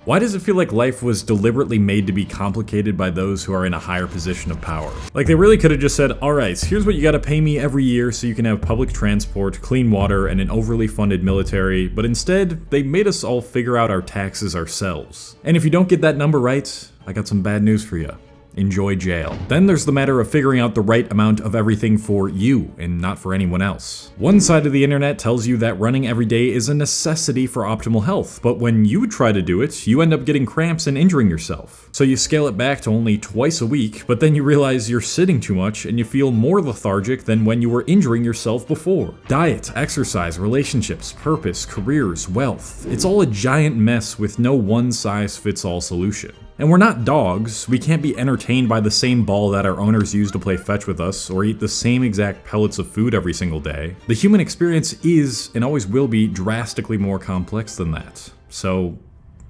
Why does it feel like life was deliberately made to be complicated by those who are in a higher position of power? Like they really could have just said, alright, here's what you gotta pay me every year so you can have public transport, clean water, and an overly funded military, but instead, they made us all figure out our taxes ourselves. And if you don't get that number right, I got some bad news for you. Enjoy jail. Then there's the matter of figuring out the right amount of everything for you and not for anyone else. One side of the internet tells you that running every day is a necessity for optimal health, but when you try to do it, you end up getting cramps and injuring yourself. So you scale it back to only twice a week, but then you realize you're sitting too much and you feel more lethargic than when you were injuring yourself before. Diet, exercise, relationships, purpose, careers, wealth. It's all a giant mess with no one-size-fits-all solution. And we're not dogs, we can't be entertained by the same ball that our owners use to play fetch with us, or eat the same exact pellets of food every single day. The human experience is, and always will be, drastically more complex than that. So,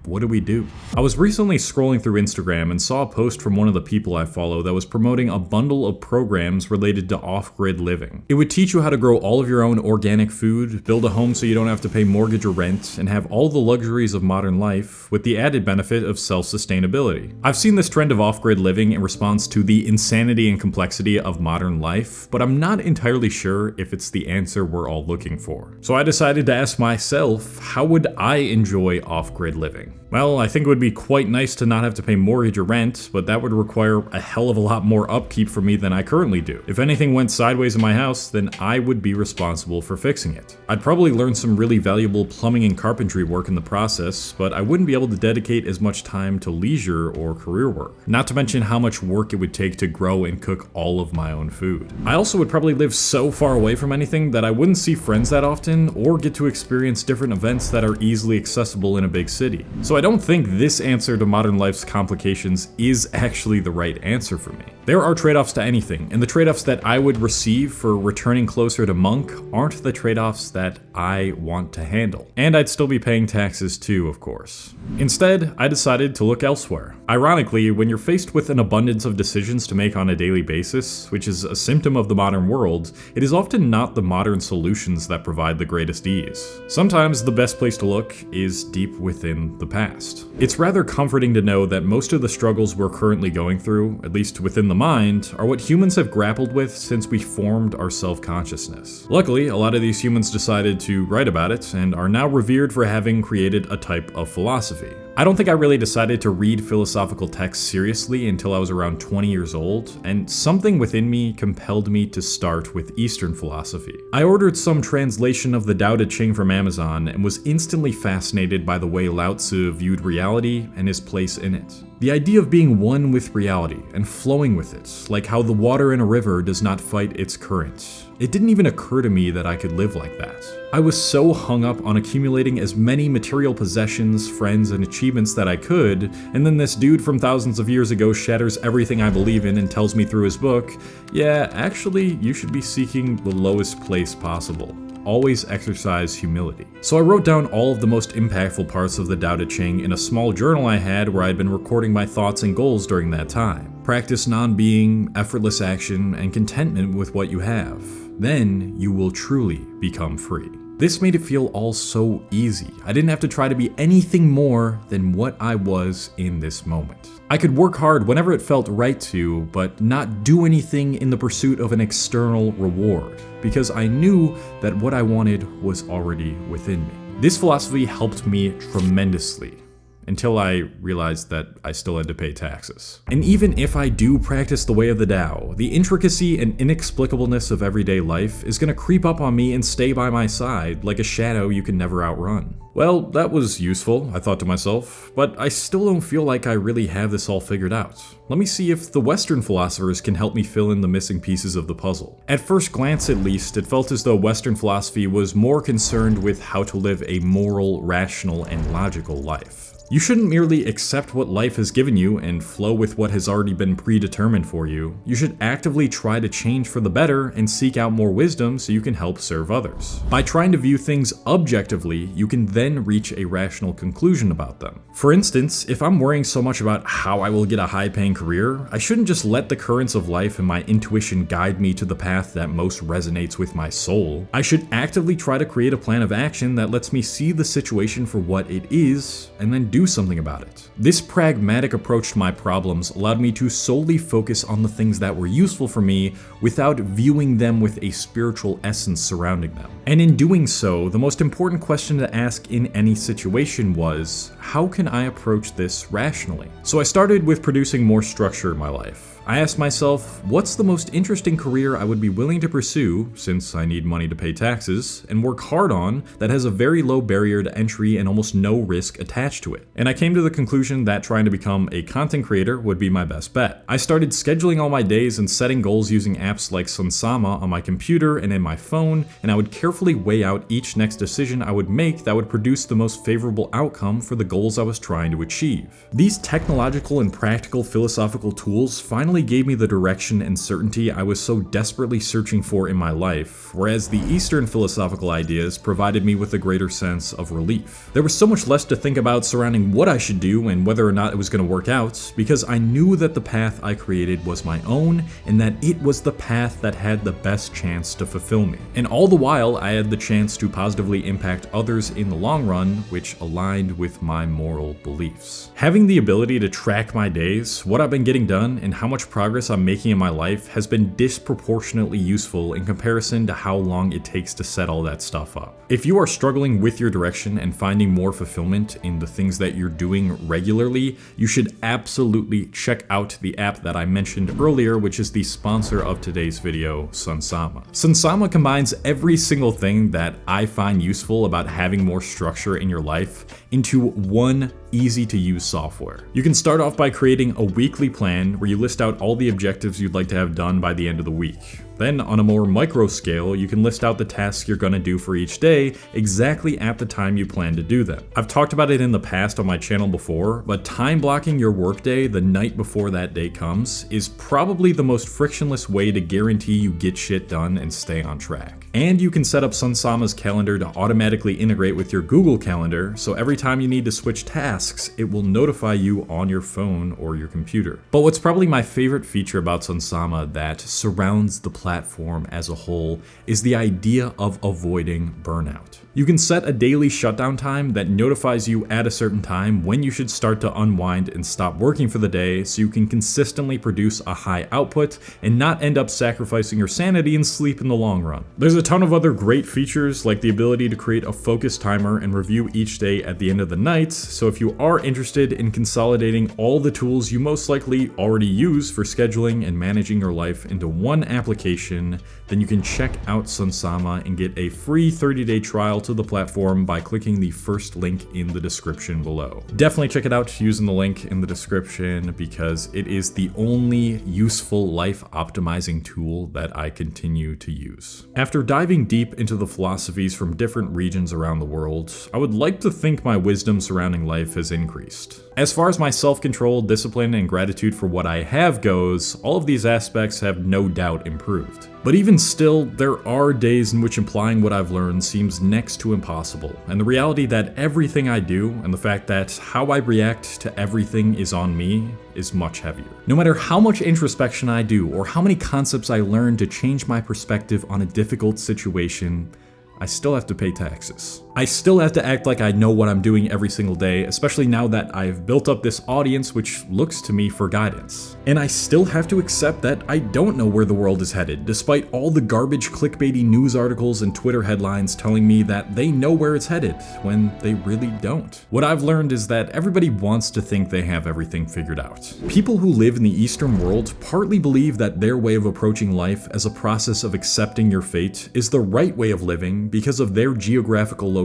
what do we do? I was recently scrolling through Instagram and saw a post from one of the people I follow that was promoting a bundle of programs related to off-grid living. It would teach you how to grow all of your own organic food, build a home so you don't have to pay mortgage or rent, and have all the luxuries of modern life with the added benefit of self-sustainability. I've seen this trend of off-grid living in response to the insanity and complexity of modern life, but I'm not entirely sure if it's the answer we're all looking for. So I decided to ask myself, how would I enjoy off-grid living? Well, I think it would be quite nice to not have to pay mortgage or rent, but that would require a hell of a lot more upkeep for me than I currently do. If anything went sideways in my house, then I would be responsible for fixing it. I'd probably learn some really valuable plumbing and carpentry work in the process, but I wouldn't be able to dedicate as much time to leisure or career work. Not to mention how much work it would take to grow and cook all of my own food. I also would probably live so far away from anything that I wouldn't see friends that often, or get to experience different events that are easily accessible in a big city. So I don't think this answer to modern life's complications is actually the right answer for me. There are trade-offs to anything, and the trade-offs that I would receive for returning closer to monk aren't the trade-offs that I want to handle. And I'd still be paying taxes too, of course. Instead, I decided to look elsewhere. Ironically, when you're faced with an abundance of decisions to make on a daily basis, which is a symptom of the modern world, it is often not the modern solutions that provide the greatest ease. Sometimes the best place to look is deep within the past. It's rather comforting to know that most of the struggles we're currently going through, at least within the mind, are what humans have grappled with since we formed our self-consciousness. Luckily, a lot of these humans decided to write about it and are now revered for having created a type of philosophy. I don't think I really decided to read philosophical texts seriously until I was around 20 years old, and something within me compelled me to start with Eastern philosophy. I ordered some translation of the Tao Te Ching from Amazon and was instantly fascinated by the way Lao Tzu viewed reality and his place in it. The idea of being one with reality and flowing with it, like how the water in a river does not fight its current. It didn't even occur to me that I could live like that. I was so hung up on accumulating as many material possessions, friends, and achievements that I could, and then this dude from thousands of years ago shatters everything I believe in and tells me through his book, yeah, actually, you should be seeking the lowest place possible. Always exercise humility. So I wrote down all of the most impactful parts of the Tao Te Ching in a small journal I had where I'd been recording my thoughts and goals during that time. Practice non-being, effortless action, and contentment with what you have. Then you will truly become free. This made it feel all so easy. I didn't have to try to be anything more than what I was in this moment. I could work hard whenever it felt right to, but not do anything in the pursuit of an external reward, because I knew that what I wanted was already within me. This philosophy helped me tremendously, until I realized that I still had to pay taxes. And even if I do practice the way of the Tao, the intricacy and inexplicableness of everyday life is gonna creep up on me and stay by my side like a shadow you can never outrun. Well, that was useful, I thought to myself, but I still don't feel like I really have this all figured out. Let me see if the Western philosophers can help me fill in the missing pieces of the puzzle. At first glance at least, it felt as though Western philosophy was more concerned with how to live a moral, rational, and logical life. You shouldn't merely accept what life has given you and flow with what has already been predetermined for you. You should actively try to change for the better and seek out more wisdom so you can help serve others. By trying to view things objectively, you can then reach a rational conclusion about them. For instance, if I'm worrying so much about how I will get a high-paying career, I shouldn't just let the currents of life and my intuition guide me to the path that most resonates with my soul. I should actively try to create a plan of action that lets me see the situation for what it is, and then do something about it. This pragmatic approach to my problems allowed me to solely focus on the things that were useful for me without viewing them with a spiritual essence surrounding them. And in doing so, the most important question to ask in any situation was, how can I approach this rationally? So I started with producing more structure in my life. I asked myself, what's the most interesting career I would be willing to pursue, since I need money to pay taxes, and work hard on that has a very low barrier to entry and almost no risk attached to it? And I came to the conclusion that trying to become a content creator would be my best bet. I started scheduling all my days and setting goals using apps like Sunsama on my computer and in my phone, and I would carefully weigh out each next decision I would make that would produce the most favorable outcome for the goals I was trying to achieve. These technological and practical philosophical tools finally gave me the direction and certainty I was so desperately searching for in my life, whereas the Eastern philosophical ideas provided me with a greater sense of relief. There was so much less to think about surrounding what I should do and whether or not it was going to work out, because I knew that the path I created was my own and that it was the path that had the best chance to fulfill me. And all the while, I had the chance to positively impact others in the long run, which aligned with my moral beliefs. Having the ability to track my days, what I've been getting done, and how much progress I'm making in my life has been disproportionately useful in comparison to how long it takes to set all that stuff up. If you are struggling with your direction and finding more fulfillment in the things that you're doing regularly, you should absolutely check out the app that I mentioned earlier, which is the sponsor of today's video, Sunsama. Sunsama combines every single thing that I find useful about having more structure in your life into one easy to use software. You can start off by creating a weekly plan where you list out all the objectives you'd like to have done by the end of the week. Then on a more micro scale, you can list out the tasks you're gonna do for each day exactly at the time you plan to do them. I've talked about it in the past on my channel before, but time blocking your workday the night before that day comes is probably the most frictionless way to guarantee you get shit done and stay on track. And you can set up Sunsama's calendar to automatically integrate with your Google Calendar, so every time you need to switch tasks, it will notify you on your phone or your computer. But what's probably my favorite feature about Sunsama that surrounds the platform as a whole is the idea of avoiding burnout. You can set a daily shutdown time that notifies you at a certain time when you should start to unwind and stop working for the day, so you can consistently produce a high output and not end up sacrificing your sanity and sleep in the long run. There's a ton of other great features, like the ability to create a focus timer and review each day at the end of the night, so if you are interested in consolidating all the tools you most likely already use for scheduling and managing your life into one application, then you can check out Sunsama and get a free 30-day trial to the platform by clicking the first link in the description below. Definitely check it out using the link in the description, because it is the only useful life optimizing tool that I continue to use. After diving deep into the philosophies from different regions around the world, I would like to think my wisdom surrounding life has increased. As far as my self-control, discipline, and gratitude for what I have goes, all of these aspects have no doubt improved. But even still, there are days in which applying what I've learned seems next to impossible, and the reality that everything I do and the fact that how I react to everything is on me is much heavier. No matter how much introspection I do or how many concepts I learn to change my perspective on a difficult situation, I still have to pay taxes. I still have to act like I know what I'm doing every single day, especially now that I've built up this audience which looks to me for guidance. And I still have to accept that I don't know where the world is headed, despite all the garbage clickbaity news articles and Twitter headlines telling me that they know where it's headed, when they really don't. What I've learned is that everybody wants to think they have everything figured out. People who live in the Eastern world partly believe that their way of approaching life as a process of accepting your fate is the right way of living because of their geographical location.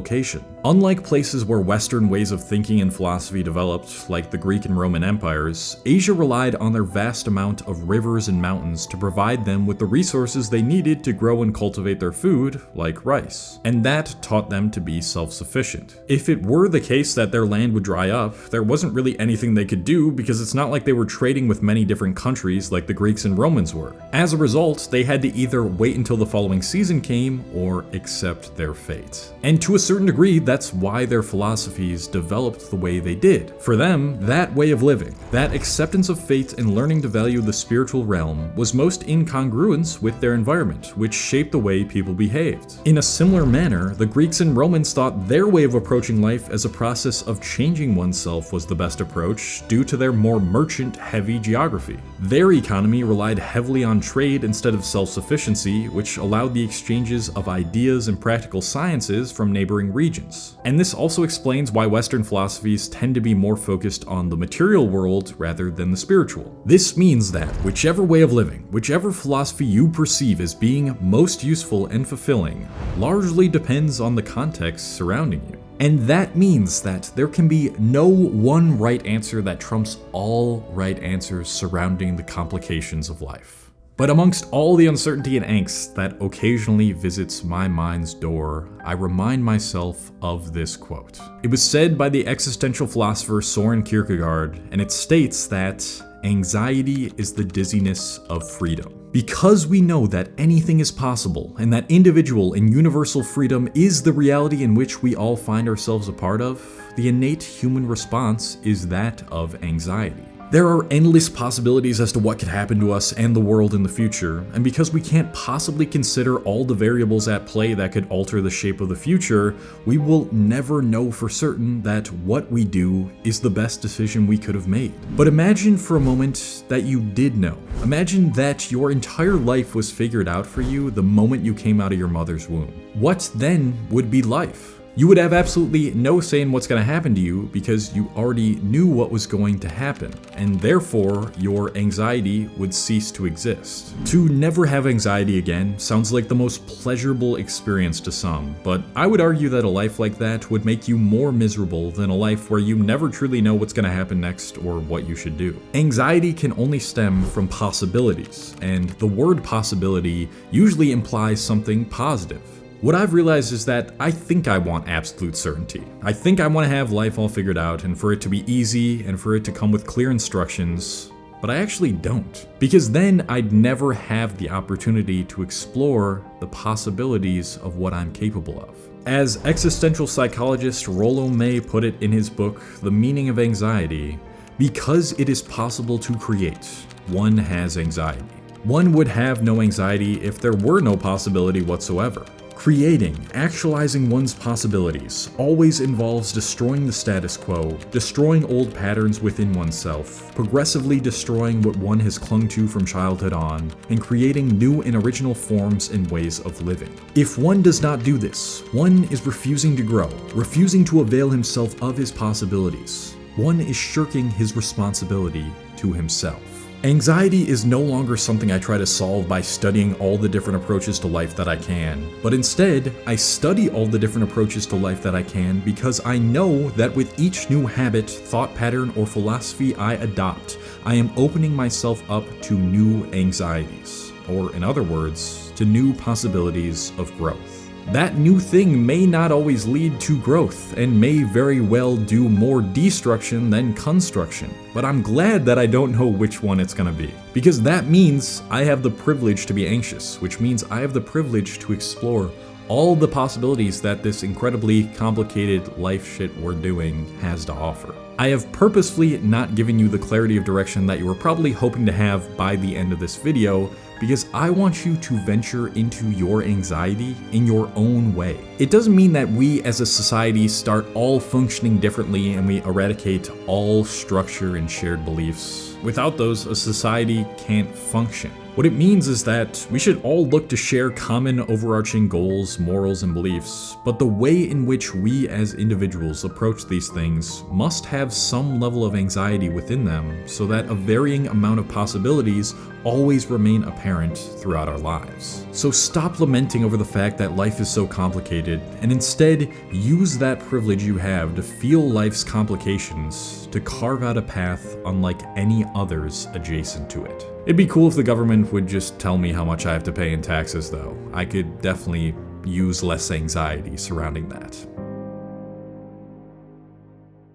Unlike places where Western ways of thinking and philosophy developed, like the Greek and Roman empires, Asia relied on their vast amount of rivers and mountains to provide them with the resources they needed to grow and cultivate their food, like rice. And that taught them to be self-sufficient. If it were the case that their land would dry up, there wasn't really anything they could do, because it's not like they were trading with many different countries like the Greeks and Romans were. As a result, they had to either wait until the following season came or accept their fate. And to a a certain degree, that's why their philosophies developed the way they did. For them, that way of living, that acceptance of fate and learning to value the spiritual realm was most in congruence with their environment, which shaped the way people behaved. In a similar manner, the Greeks and Romans thought their way of approaching life as a process of changing oneself was the best approach due to their more merchant-heavy geography. Their economy relied heavily on trade instead of self-sufficiency, which allowed the exchanges of ideas and practical sciences from neighboring regions. And this also explains why Western philosophies tend to be more focused on the material world rather than the spiritual. This means that whichever way of living, whichever philosophy you perceive as being most useful and fulfilling, largely depends on the context surrounding you. And that means that there can be no one right answer that trumps all right answers surrounding the complications of life. But amongst all the uncertainty and angst that occasionally visits my mind's door, I remind myself of this quote. It was said by the existential philosopher Soren Kierkegaard, and it states that anxiety is the dizziness of freedom. Because we know that anything is possible and that individual and universal freedom is the reality in which we all find ourselves a part of, the innate human response is that of anxiety. There are endless possibilities as to what could happen to us and the world in the future, and because we can't possibly consider all the variables at play that could alter the shape of the future, we will never know for certain that what we do is the best decision we could have made. But imagine for a moment that you did know. Imagine that your entire life was figured out for you the moment you came out of your mother's womb. What then would be life? You would have absolutely no say in what's going to happen to you because you already knew what was going to happen, and therefore your anxiety would cease to exist. To never have anxiety again sounds like the most pleasurable experience to some, but I would argue that a life like that would make you more miserable than a life where you never truly know what's going to happen next or what you should do. Anxiety can only stem from possibilities, and the word possibility usually implies something positive. What I've realized is that I think I want absolute certainty. I think I want to have life all figured out and for it to be easy and for it to come with clear instructions, but I actually don't. Because then I'd never have the opportunity to explore the possibilities of what I'm capable of. As existential psychologist Rollo May put it in his book, The Meaning of Anxiety, because it is possible to create, one has anxiety. One would have no anxiety if there were no possibility whatsoever. Creating, actualizing one's possibilities, always involves destroying the status quo, destroying old patterns within oneself, progressively destroying what one has clung to from childhood on, and creating new and original forms and ways of living. If one does not do this, one is refusing to grow, refusing to avail himself of his possibilities. One is shirking his responsibility to himself. Anxiety is no longer something I try to solve by studying all the different approaches to life that I can, but instead, I study all the different approaches to life that I can because I know that with each new habit, thought pattern, or philosophy I adopt, I am opening myself up to new anxieties, or in other words, to new possibilities of growth. That new thing may not always lead to growth and may very well do more destruction than construction, but I'm glad that I don't know which one it's gonna be. Because that means I have the privilege to be anxious, which means I have the privilege to explore all the possibilities that this incredibly complicated life shit we're doing has to offer. I have purposefully not given you the clarity of direction that you were probably hoping to have by the end of this video, because I want you to venture into your anxiety in your own way. It doesn't mean that we as a society start all functioning differently and we eradicate all structure and shared beliefs. Without those, a society can't function. What it means is that we should all look to share common overarching goals, morals, and beliefs, but the way in which we as individuals approach these things must have some level of anxiety within them so that a varying amount of possibilities always remain apparent throughout our lives. So stop lamenting over the fact that life is so complicated, and instead use that privilege you have to feel life's complications to carve out a path unlike any others adjacent to it. It'd be cool if the government would just tell me how much I have to pay in taxes, though. I could definitely use less anxiety surrounding that.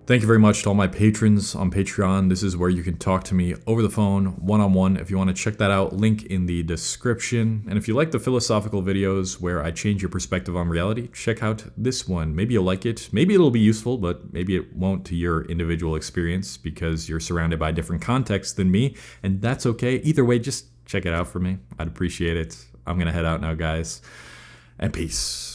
Thank you very much to all my patrons on Patreon. This is where you can talk to me over the phone, one-on-one. If you want to check that out, link in the description. And if you like the philosophical videos where I change your perspective on reality, check out this one. Maybe you'll like it. Maybe it'll be useful, but maybe it won't to your individual experience because you're surrounded by different contexts than me, and that's okay. Either way, just check it out for me. I'd appreciate it. I'm going to head out now, guys, and peace.